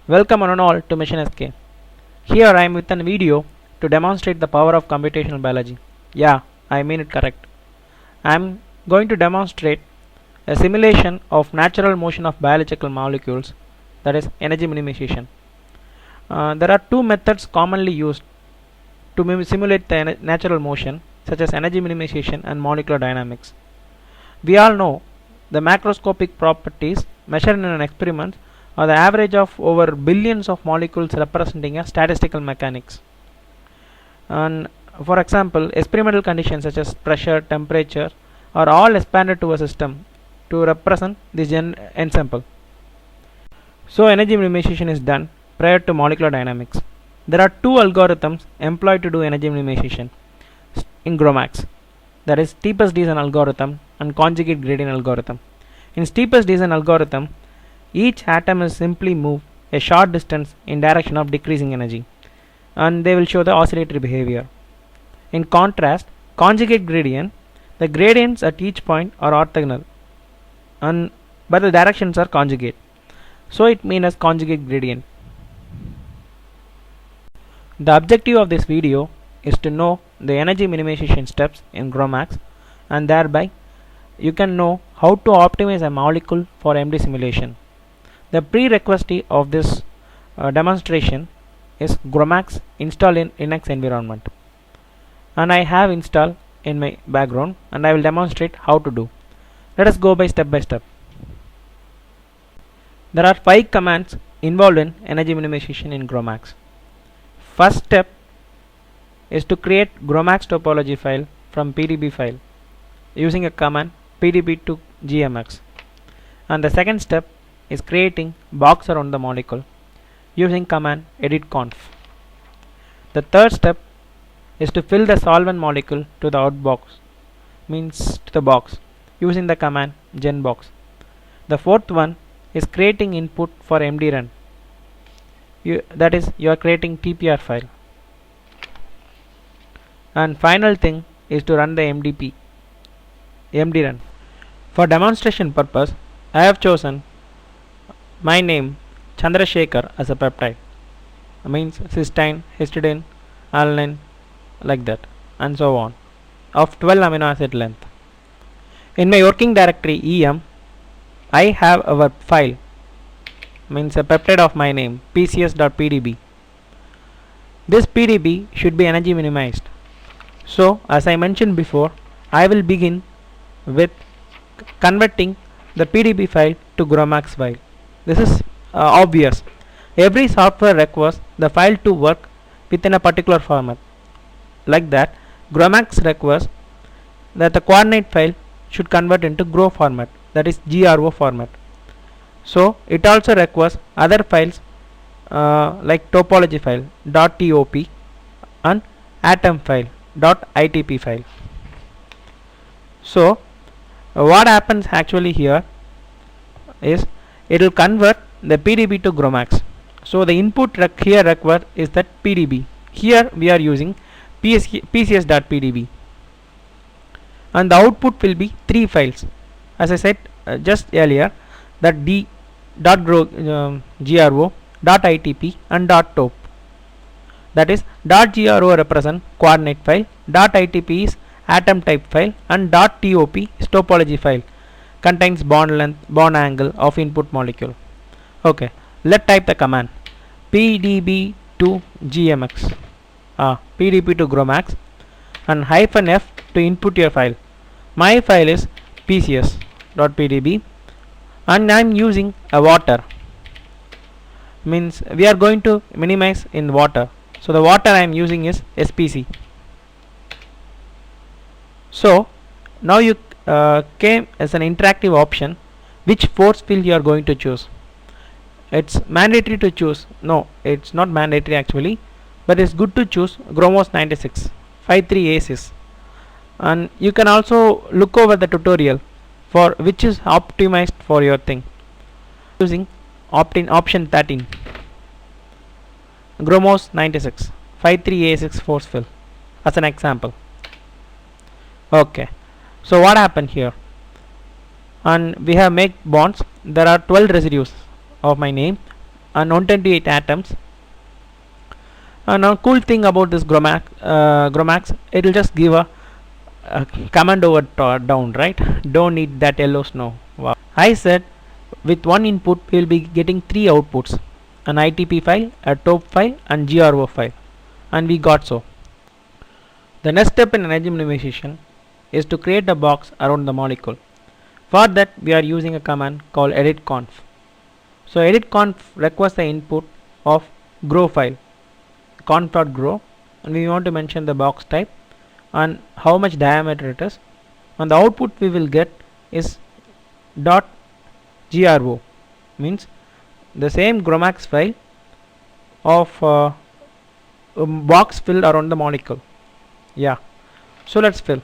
Welcome one and all to Mission SK. Here I am with a video to demonstrate the power of computational biology. Yeah, I mean it correct. I am going to demonstrate a simulation of natural motion of biological molecules, that is energy minimization. There are two methods commonly used to simulate the natural motion, such as energy minimization and molecular dynamics. We all know the macroscopic properties measured in an experiment are the average of over billions of molecules representing a statistical mechanics. And for example, experimental conditions such as pressure, temperature are all expanded to a system to represent this ensemble. So energy minimization is done prior to molecular dynamics. There are two algorithms employed to do energy minimization in Gromacs, that is steepest descent algorithm and conjugate gradient algorithm. In steepest descent algorithm, each atom is simply moved a short distance in direction of decreasing energy, and they will show the oscillatory behavior. In contrast, conjugate gradient, the gradients at each point are orthogonal, but the directions are conjugate, so it means as conjugate gradient. The objective of this video is to know the energy minimization steps in Gromacs, and thereby you can know how to optimize a molecule for MD simulation. The prerequisite of this demonstration is Gromacs installed in Linux environment, and I have installed in my background, and I will demonstrate how to do. Let us go by step. There are 5 commands involved in energy minimization in Gromacs. First step is to create Gromacs topology file from PDB file using a command pdb to gmx, and the second step is creating box around the molecule using command editconf. The third step is to fill the solvent molecule to the outbox, means to the box, using the command genbox. The fourth one is creating input for MD run, that is you are creating TPR file. And final thing is to run the MD run. For demonstration purpose, I have chosen my name CHANDRASEKAR as a peptide, means cysteine, histidine, alanine, like that, and so on, of 12 amino acid length. In my working directory EM, I have our file, means a peptide of my name pcs.pdb. This PDB should be energy minimized. So as I mentioned before, I will begin with converting the PDB file to Gromacs file. This is obvious. Every software requires the file to work within a particular format. Like that, Gromacs requires that the coordinate file should convert into GRO format, that is GRO format. So it also requires other files like topology file .top and atom file .itp file. So what happens actually here is it will convert the PDB to Gromacs. So the input here required is that PDB. Here we are using pcs.pdb, and the output will be 3 files, as I said just earlier, that .gro, .itp and .top. That is .gro represent coordinate file, .itp is atom type file, and .top is topology file, contains bond length, bond angle of input molecule. Okay, let's type the command pdb to gmx, pdb to Gromacs, and -f to input your file. My file is pcs.pdb, and I am using a water, means we are going to minimize in water, so the water I am using is SPC. So now you came as an interactive option which force field you are going to choose. It's mandatory to choose, no, it's not mandatory actually, but it's good to choose Gromos 96 53 ACIS, and you can also look over the tutorial for which is optimized for your thing, using option 13 Gromos 96 53 ACIS force fill as an example. Okay, so what happened here, and we have make bonds. There are 12 residues of my name and 128 atoms. Now cool thing about this Gromacs, it will just give a command over down, right? Don't need that yellow snow. Wow. I said with one input we will be getting three outputs, an ITP file, a top file and GRO file, and we got so. The next step in energy minimization is to create a box around the molecule. For that we are using a command called editconf. So editconf requires the input of grow file, conf.grow, and we want to mention the box type and how much diameter it is, and the output we will get is .gro, means the same Gromacs file of box filled around the molecule. Yeah, so let's fill.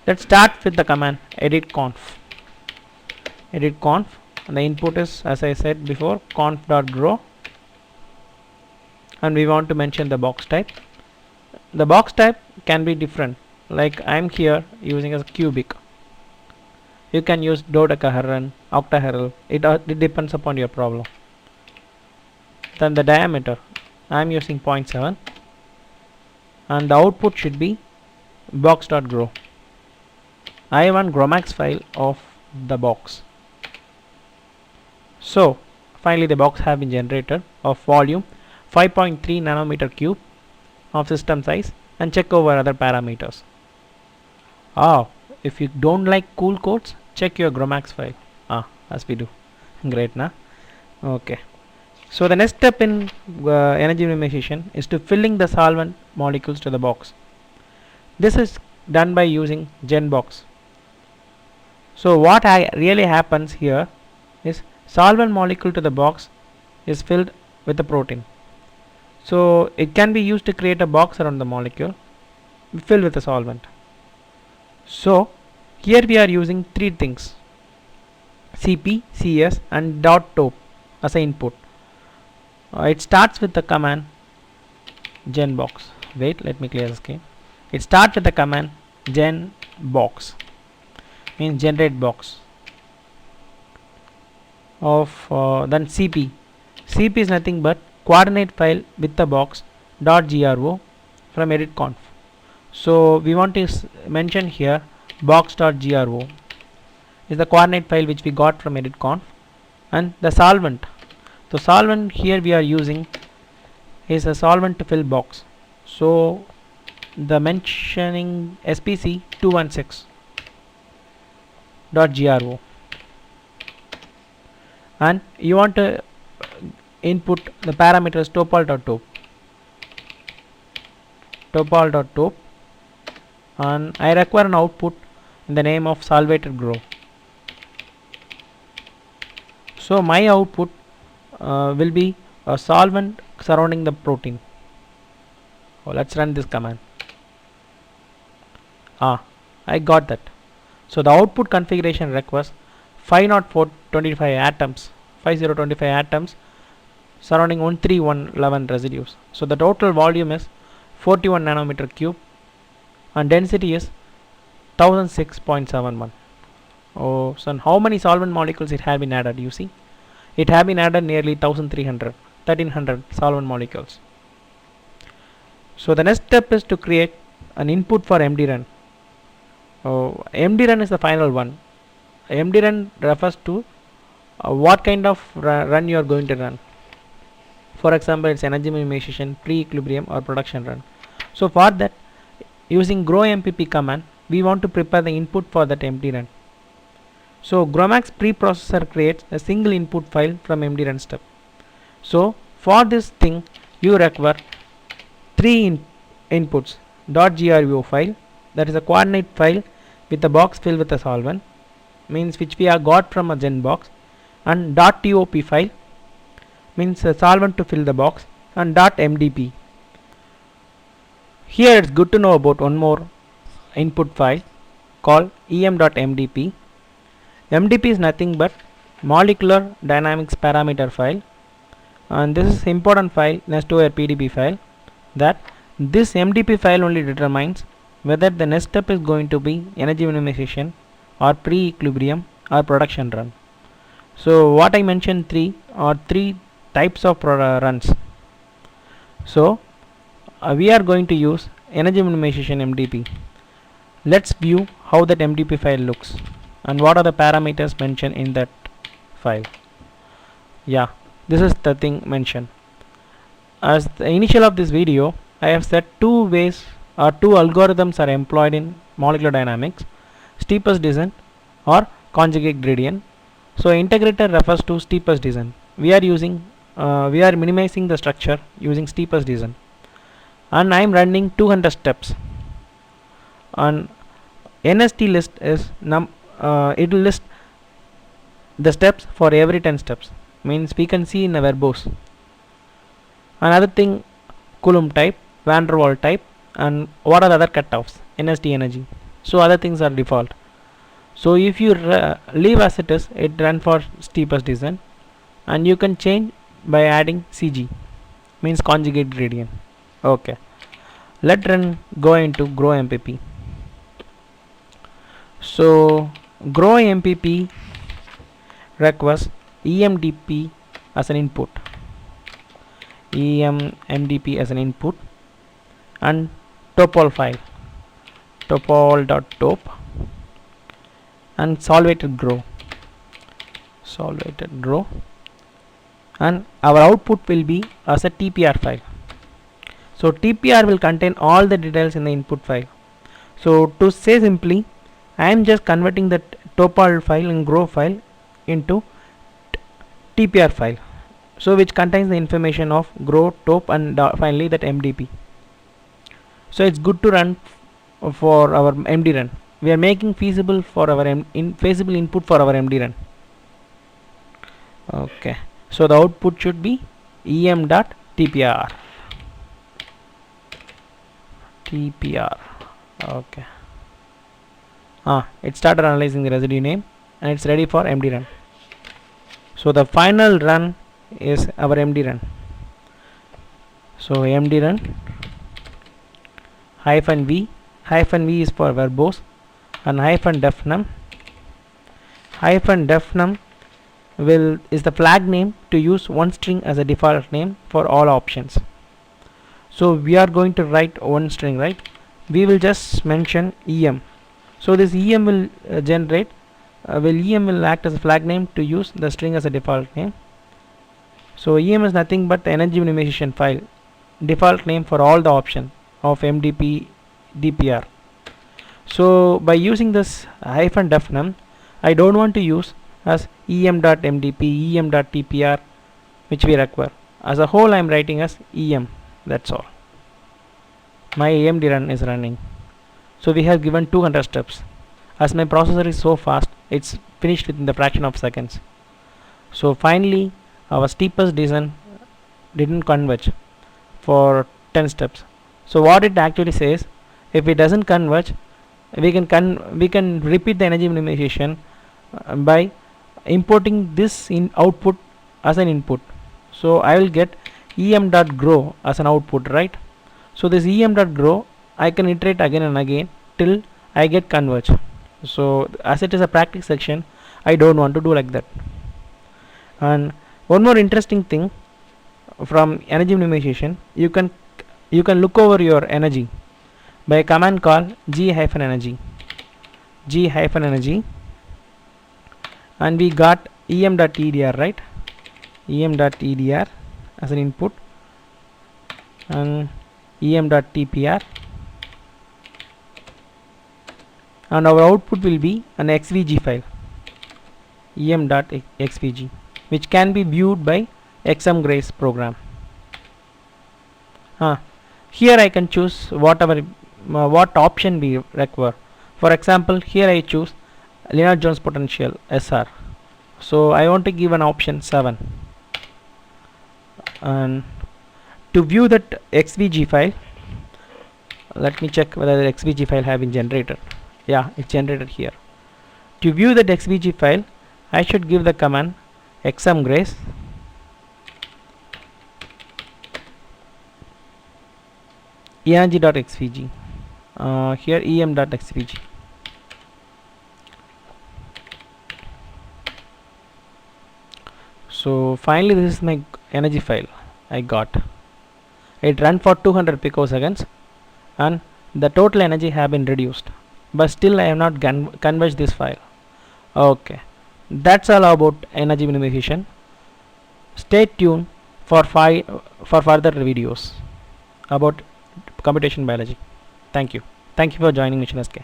Let's start with the command editconf, and the input is, as I said before, conf.grow, and we want to mention the box type. The box type can be different, like I am here using as cubic. You can use dodecahedron, octahedral, it depends upon your problem. Then the diameter, I am using 0.7, and the output should be box.grow. I want Gromacs file of the box. So finally the box have been generated of volume 5.3 nanometer cube of system size, and check over other parameters. If you don't like cool codes, check your Gromacs file. As we do. Great, na? Okay. So the next step in energy minimization is to filling the solvent molecules to the box. This is done by using GenBox. So what really happens here is solvent molecule to the box is filled with the protein. So it can be used to create a box around the molecule filled with a solvent. So here we are using three things: CP, CS and .top as an input. It starts with the command genbox. Wait, let me clear the screen. It starts with the command genbox, means generate box of then CP. CP is nothing but coordinate file with the box .gro from editconf. So we want to mention here box.gro is the coordinate file which we got from editconf, and the solvent. The solvent here we are using is a solvent to fill box. So the mentioning SPC 216.gro, and you want to input the parameters topol.top, and I require an output in the name of solvated grow. So my output will be a solvent surrounding the protein. Let's run this command. I got that. So the output configuration requires 5025 atoms surrounding 13111 residues. So the total volume is 41 nanometer cube and density is 1006.71. So how many solvent molecules it have been added? You see, it have been added nearly 1300 solvent molecules. So the next step is to create an input for MD run. MD run is the final one. MD run refers to what kind of run you are going to run. For example, it's energy minimization, pre-equilibrium or production run. So for that, using grow MPP command, we want to prepare the input for that MD run. So Gromacs preprocessor creates a single input file from MD run step. So for this thing, you require three inputs: .gro file, that is a coordinate file with the box filled with a solvent, means which we have got from a genbox, and .top file, means a solvent to fill the box, and .mdp. Here it's good to know about one more input file called em.mdp. MDP is nothing but molecular dynamics parameter file, and this is important file next to a PDB file. That this MDP file only determines whether the next step is going to be energy minimization or pre-equilibrium or production run. So what I mentioned three types of runs. So we are going to use energy minimization MDP. Let's view how that MDP file looks and what are the parameters mentioned in that file. Yeah, this is the thing mentioned. As the initial of this video, I have said two ways or two algorithms are employed in molecular dynamics: steepest descent or conjugate gradient. So integrator refers to steepest descent. We are minimizing the structure using steepest descent, and I am running 200 steps. And NST list is it will list the steps for every 10 steps. Means we can see in a verbose. Another thing, Coulomb type, Van der Waals type, and what are the other cutoffs, NST energy. So other things are default. So if you leave as it is, it run for steepest descent, and you can change by adding CG, means conjugate gradient. Okay, let's go into grow MPP. So grow MPP requires EMDP as an input, EMDP as an input, and topol file, topol.top, and solvated grow, and our output will be as a TPR file. So TPR will contain all the details in the input file. So to say simply, I am just converting the topol file and grow file into TPR file, so which contains the information of grow, top, and finally that MDP. So it's good to run for our MD run. We are making feasible for our feasible input for our MD run. Okay, so the output should be em.tpr. TPR. Okay. It started analyzing the residue name and it's ready for MD run. So the final run is our MD run. So MD run -v, -v is for verbose, and -defnum. -defnum is the flag name to use one string as a default name for all options. So we are going to write one string, right? We will just mention em. So this em will generate em will act as a flag name to use the string as a default name. So em is nothing but the energy minimization file, default name for all the options of MDP DPR. So by using this -defnum, I don't want to use as em.mdp, em.tpr, which we require. As a whole I am writing as em, that's all. My AMD run is running. So we have given 200 steps. As my processor is so fast, it's finished within the fraction of seconds. So finally our steepest descent didn't converge for 10 steps. So what it actually says, if it doesn't converge, we can repeat the energy minimization by importing this in output as an input. So I will get em.grow as an output, right? So this em.grow I can iterate again and again till I get converge. So as it is a practice section, I don't want to do like that. And one more interesting thing from energy minimization, you can look over your energy by a command called g-energy, and we got em.edr, right? em.edr as an input, and em.tpr, and our output will be an xvg file, em.xvg, which can be viewed by xmgrace program. Here I can choose whatever what option we require. For example, here I choose Lennard-Jones potential SR. So I want to give an option 7. And to view that XVG file, let me check whether the XVG file have been generated. Yeah, it's generated here. To view that XVG file, I should give the command xmgrace energy.xvg, here em.xvg. So finally this is my energy file I got. It ran for 200 picoseconds and the total energy have been reduced, but still I have not converged this file. Okay, that's all about energy minimization. Stay tuned for further videos about computation biology. Thank you for joining Mission SK.